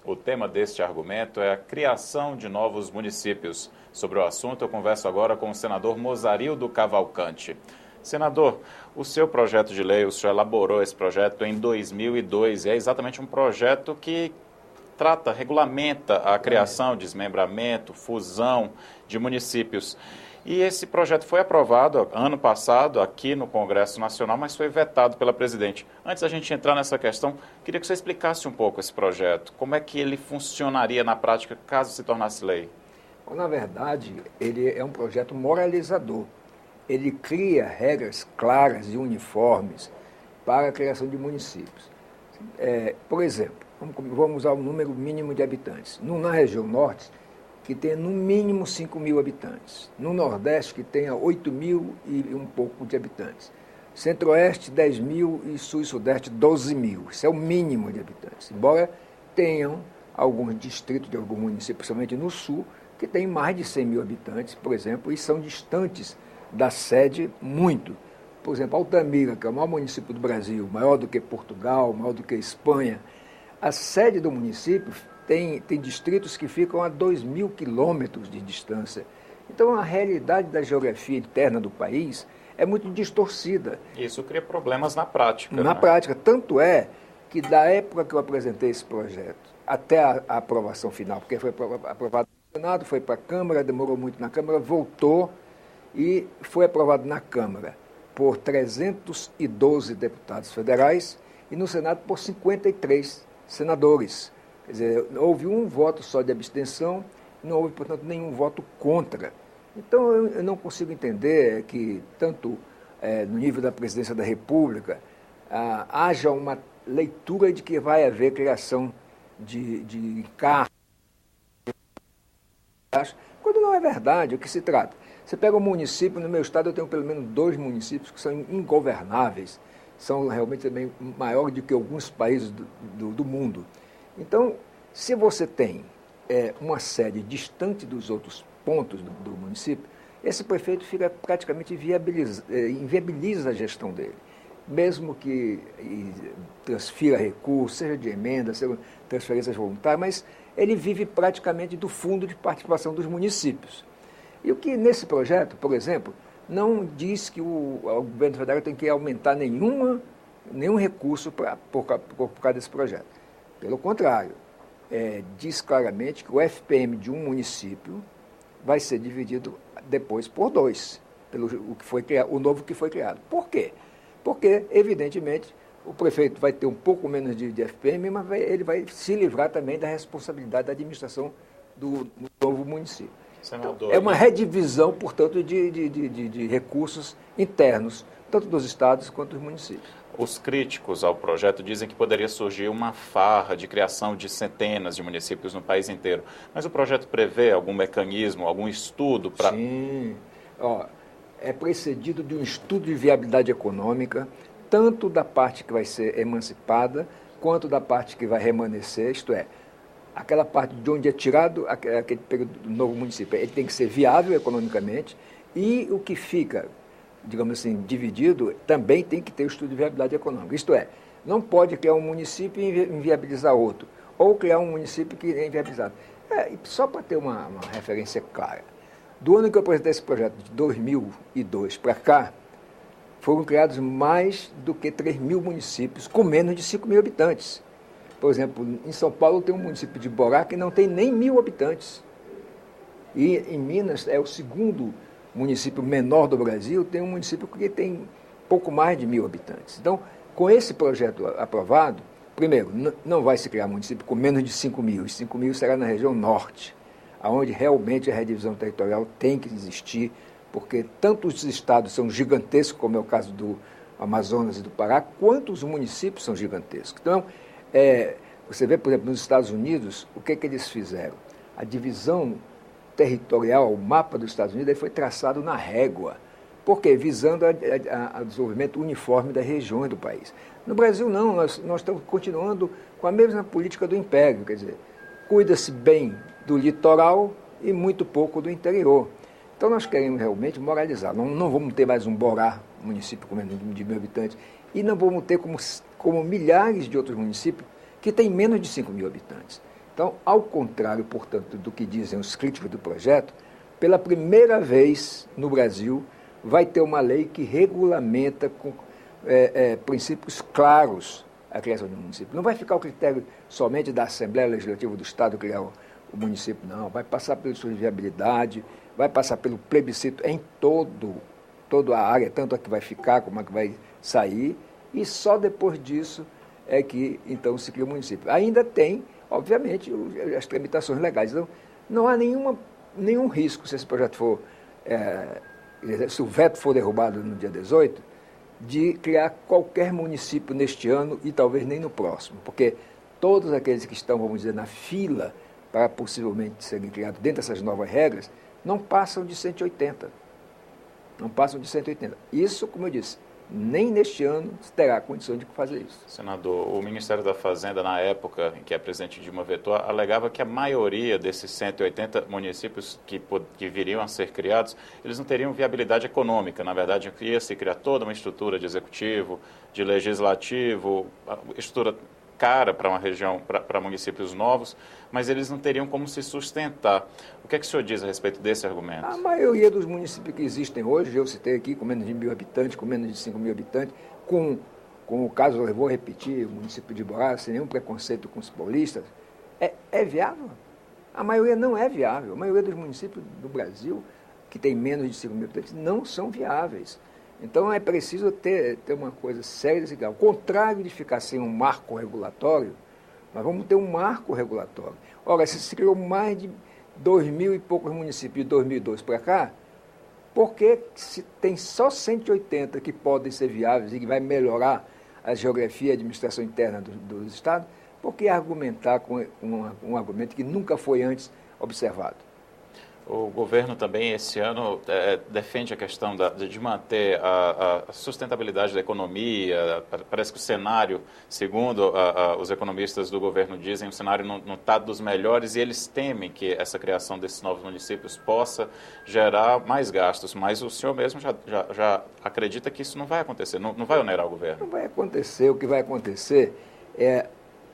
O tema deste argumento é a criação de novos municípios. Sobre o assunto, eu converso agora com o senador Mozarildo Cavalcante. Senador, o seu projeto de lei, o senhor elaborou esse projeto em 2002 e é exatamente um projeto que regulamenta a criação, desmembramento, fusão de municípios. E esse projeto foi aprovado ano passado aqui no Congresso Nacional, mas foi vetado pela presidente. Antes da gente entrar nessa questão, queria que você explicasse um pouco esse projeto. Como é que ele funcionaria na prática caso se tornasse lei? Na verdade, ele é um projeto moralizador. Ele cria regras claras e uniformes para a criação de municípios. Por exemplo, vamos usar o número mínimo de habitantes. Na região norte, que tenha no mínimo 5 mil habitantes. No Nordeste, que tenha 8 mil e um pouco de habitantes. Centro-Oeste, 10 mil e Sul e Sudeste, 12 mil. Isso é o mínimo de habitantes. Embora tenham alguns distritos de algum município, principalmente no Sul, que tem mais de 100 mil habitantes, por exemplo, e são distantes da sede muito. Por exemplo, Altamira, que é o maior município do Brasil, maior do que Portugal, maior do que Espanha, a sede do município tem distritos que ficam a 2.000 quilômetros de distância. Então, a realidade da geografia interna do país é muito distorcida. Isso cria problemas na prática. Na prática. Tanto é que, da época que eu apresentei esse projeto até a aprovação final, porque foi aprovado no Senado, foi para a Câmara, demorou muito na Câmara, voltou e foi aprovado na Câmara por 312 deputados federais e no Senado por 53 senadores. Quer dizer, houve um voto só de abstenção, não houve, portanto, nenhum voto contra. Então, eu não consigo entender que, tanto no nível da Presidência da República, haja uma leitura de que vai haver criação de cargos, quando não é verdade. O que se trata? Você pega um município, no meu estado eu tenho pelo menos 2 municípios que são ingovernáveis, são realmente também maiores do que alguns países do mundo. Então, se você tem uma sede distante dos outros pontos do município, esse prefeito fica praticamente inviabiliza a gestão dele. Mesmo que transfira recursos, seja de emenda, seja transferências voluntárias, mas ele vive praticamente do fundo de participação dos municípios. E o que nesse projeto, por exemplo, não diz que o governo federal tem que aumentar nenhum recurso por causa desse projeto. Pelo contrário, diz claramente que o FPM de um município vai ser dividido depois por 2, o novo que foi criado. Por quê? Porque, evidentemente, o prefeito vai ter um pouco menos de FPM, mas ele vai se livrar também da responsabilidade da administração do novo município. Senador, é uma redivisão, portanto, de recursos internos, tanto dos estados quanto dos municípios. Os críticos ao projeto dizem que poderia surgir uma farra de criação de centenas de municípios no país inteiro. Mas o projeto prevê algum mecanismo, algum estudo para... Sim. É precedido de um estudo de viabilidade econômica, tanto da parte que vai ser emancipada, quanto da parte que vai remanescer, isto é, aquela parte de onde é tirado aquele período do novo município. Ele tem que ser viável economicamente e o que fica, digamos assim, dividido, também tem que ter o estudo de viabilidade econômica. Isto é, não pode criar um município e inviabilizar outro, ou criar um município que é inviabilizado. Só para ter uma referência clara, do ano que eu apresentei esse projeto, de 2002 para cá, foram criados mais do que 3.000 municípios com menos de 5 mil habitantes. Por exemplo, em São Paulo tem um município de Borá que não tem nem 1.000 habitantes. E em Minas é o segundo município menor do Brasil, tem um município que tem pouco mais de 1.000 habitantes. Então, com esse projeto aprovado, primeiro, não vai se criar município com menos de 5 mil. 5 mil será na região norte, onde realmente a redivisão territorial tem que existir, porque tanto os estados são gigantescos, como é o caso do Amazonas e do Pará, quanto os municípios são gigantescos. Então, você vê, por exemplo, nos Estados Unidos, o que eles fizeram? A divisão territorial, o mapa dos Estados Unidos, foi traçado na régua. Por quê? Visando o desenvolvimento uniforme das regiões do país. No Brasil, não. Nós estamos continuando com a mesma política do Império. Quer dizer, cuida-se bem do litoral e muito pouco do interior. Então, nós queremos realmente moralizar. Não vamos ter mais um Borá, município com menos de 1.000 habitantes, e não vamos ter como milhares de outros municípios que têm menos de 5 mil habitantes. Então, ao contrário, portanto, do que dizem os críticos do projeto, pela primeira vez no Brasil vai ter uma lei que regulamenta com princípios claros a criação de um município. Não vai ficar o critério somente da Assembleia Legislativa do Estado criar o município, não. Vai passar pela sua viabilidade, vai passar pelo plebiscito em toda a área, tanto a que vai ficar como a que vai sair, e só depois disso é que, então, se cria o município. Ainda tem, obviamente, as tramitações legais. Então, não há nenhum risco, se esse projeto for, se o veto for derrubado no dia 18, de criar qualquer município neste ano e talvez nem no próximo, porque todos aqueles que estão, vamos dizer, na fila para possivelmente serem criados dentro dessas novas regras, não passam de 180. Não passam de 180. Isso, como eu disse, nem neste ano terá condição de fazer isso. Senador, o Ministério da Fazenda, na época em que a presidente Dilma vetou, alegava que a maioria desses 180 municípios que viriam a ser criados, eles não teriam viabilidade econômica. Na verdade, ia se criar toda uma estrutura de executivo, de legislativo, estrutura cara para uma região, para municípios novos, mas eles não teriam como se sustentar. O que é que o senhor diz a respeito desse argumento? A maioria dos municípios que existem hoje, eu citei aqui, com menos de 1.000 habitantes, com menos de 5.000 habitantes, com o caso, eu vou repetir, o município de Borá, sem nenhum preconceito com os paulistas, é viável. A maioria não é viável. A maioria dos municípios do Brasil, que tem menos de 5.000 habitantes, não são viáveis. Então, é preciso ter uma coisa séria. Ao contrário de ficar sem um marco regulatório, nós vamos ter um marco regulatório. Ora, se criou mais de 2.000 e poucos municípios de 2002 para cá, por que se tem só 180 que podem ser viáveis e que vai melhorar a geografia e a administração interna dos estados? Por que argumentar com um argumento que nunca foi antes observado? O governo também, esse ano, defende a questão de manter a sustentabilidade da economia. Parece que o cenário, segundo os economistas do governo dizem, o cenário não está dos melhores e eles temem que essa criação desses novos municípios possa gerar mais gastos. Mas o senhor mesmo já acredita que isso não vai acontecer, não vai onerar o governo? Não vai acontecer. O que vai acontecer é,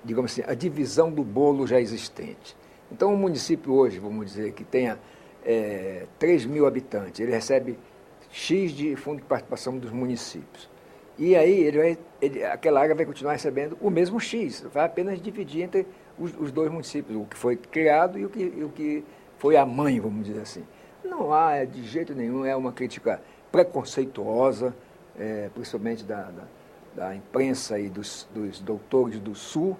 digamos assim, a divisão do bolo já existente. Então, um município hoje, vamos dizer, que tenha 3.000 habitantes, ele recebe X de fundo de participação dos municípios. E aí aquela área vai continuar recebendo o mesmo X, vai apenas dividir entre os dois municípios, o que foi criado e o que foi a mãe, vamos dizer assim. Não há, de jeito nenhum, é uma crítica preconceituosa, principalmente da imprensa e dos doutores do Sul,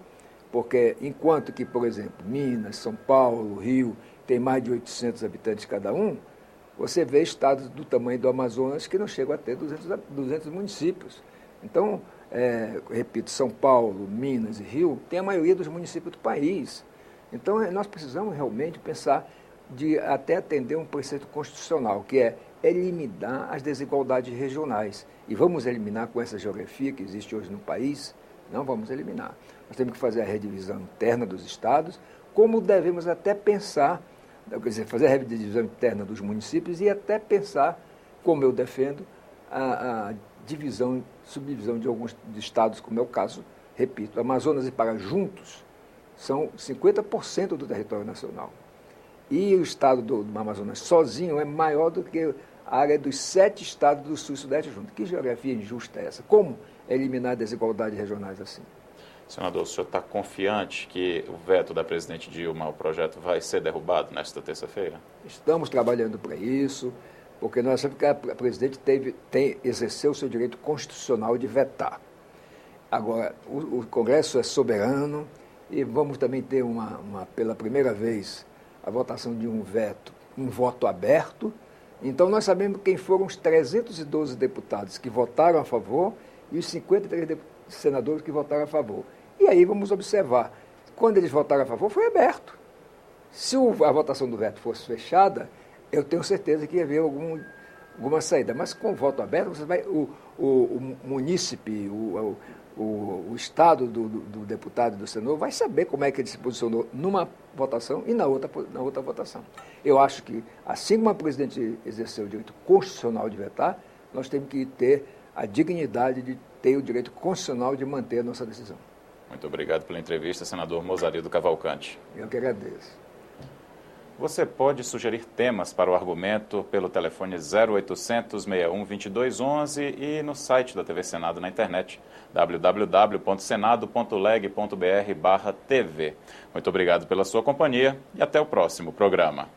porque enquanto que, por exemplo, Minas, São Paulo, Rio, tem mais de 800 habitantes cada um, você vê estados do tamanho do Amazonas que não chegam a ter 200 municípios. Então, repito, São Paulo, Minas e Rio tem a maioria dos municípios do país. Então, nós precisamos realmente pensar de até atender um preceito constitucional, que é eliminar as desigualdades regionais. E vamos eliminar com essa geografia que existe hoje no país? Não vamos eliminar. Nós temos que fazer a redivisão interna dos estados, como devemos até pensar, quer dizer, fazer a redivisão interna dos municípios e até pensar, como eu defendo, a divisão, subdivisão de alguns estados, como é o caso, repito, Amazonas e Pará juntos são 50% do território nacional. E o estado do Amazonas sozinho é maior do que a área dos 7 estados do Sul e Sudeste juntos. Que geografia injusta é essa? Como eliminar desigualdades regionais assim? Senador, o senhor está confiante que o veto da presidente Dilma ao projeto vai ser derrubado nesta terça-feira? Estamos trabalhando para isso, porque nós sabemos que a presidente exerceu o seu direito constitucional de vetar. Agora, o Congresso é soberano e vamos também ter pela primeira vez, a votação de um veto, um voto aberto. Então, nós sabemos quem foram os 312 deputados que votaram a favor e os 53 senadores que votaram a favor. E aí vamos observar. Quando eles votaram a favor, foi aberto. Se a votação do veto fosse fechada, eu tenho certeza que ia haver alguma saída. Mas com o voto aberto, o munícipe, o estado do deputado e do senador vai saber como é que ele se posicionou numa votação e na outra votação. Eu acho que, assim como a presidente exerceu o direito constitucional de vetar, nós temos que ter a dignidade de ter o direito constitucional de manter a nossa decisão. Muito obrigado pela entrevista, senador Mozarildo Cavalcante. Eu que agradeço. Você pode sugerir temas para o argumento pelo telefone 0800 61 2211 e no site da TV Senado na internet, www.senado.leg.br/TV. Muito obrigado pela sua companhia e até o próximo programa.